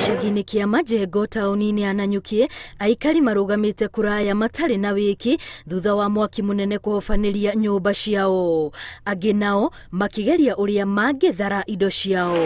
Gĩcagi-inĩ kĩa Majengo taũni-inĩ ya Nanyuki, aikari marugamĩte kũraya matarĩ na wĩki thutha wa mwaki mũnene kũhobanĩria nyũmba ciao. Angĩ nao makĩgeria ũrĩa mangĩthara indo ciao.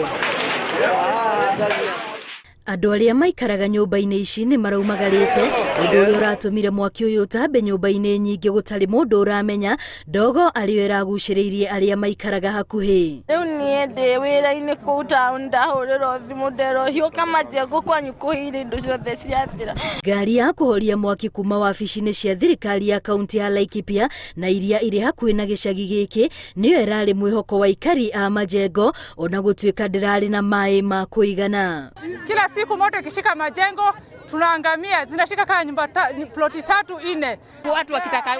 Andũ arĩa maikaraga nyũmba-inĩ ici nĩ maraumagarĩte ũndũ ũrĩa ũratũmire mwaki ũyũ ũtambe nyũmba-inĩ nyingĩ gũtarĩ mũndũ ũramenya ndogo arĩa ĩragucĩrĩirie arĩa maikaraga hakuhĩ. Rĩu niĩ ndĩ wĩra-inĩ kũu taũni ndahũrĩrwo thimũ nderũhiũka Majengo kwanyu kũhire indo ciothe ciathira. Ngari ya kũhoria mwaki kuma wabici-inĩ cia thirikari ya kaunti ya Laikipia na iria irĩ hakuhĩ na gĩcagi gĩkĩ nĩyo ĩrarĩ mwĩhoko wa aikari a Majengo ona gũtuĩka ndĩrarĩ na maĩ ma kũigana. Kila siku moto ikishika Majengo tunaangamia, zinashika kama nyumba ploti 3-4. Watu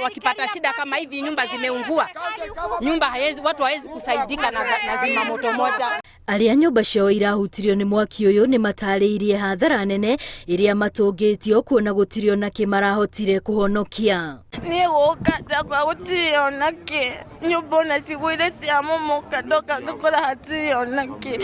wakipata shida kama hivi, nyumba zimeungua, watu hawezi kusaidika na zima moto moja. Arĩa nyũmba ciao irahutirio nĩ mwaki ũyũ nĩ matarĩirie hathara nene iria matũngĩtio kuona gũtirĩ ona kĩ marahotire kũhonokia. Niĩ gũka kwa gũtirĩ ona kĩ, nyũmba ona cigũire cia momoka ndoka ngakora hatirĩ ona kĩ.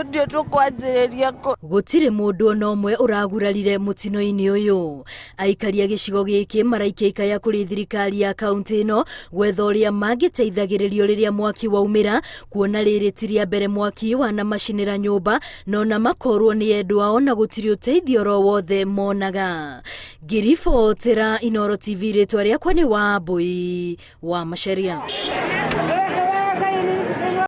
Ndio tũkwanjĩrĩria kũ. Gũtirĩ mũndũ ona ũmwe ũragurarire mũtino-inĩ ũyũ. Aikari a gĩcigo gĩkĩ maraikia ikaya kũrĩ thirikari ya kaunti ĩno gwetha ũrĩa mangĩteithagĩrĩrio rĩrĩa mwaki waumĩra, kuona rĩrĩ ti rĩa mbere mwaki wanamacinĩra nyũmba no na makorwo nĩ endwa ao na gũtirĩ ũteithio oro wothe monaga. Ngĩribotera Inooro TV, rĩtwa rĩakwa nĩ Wambui wa Macharia.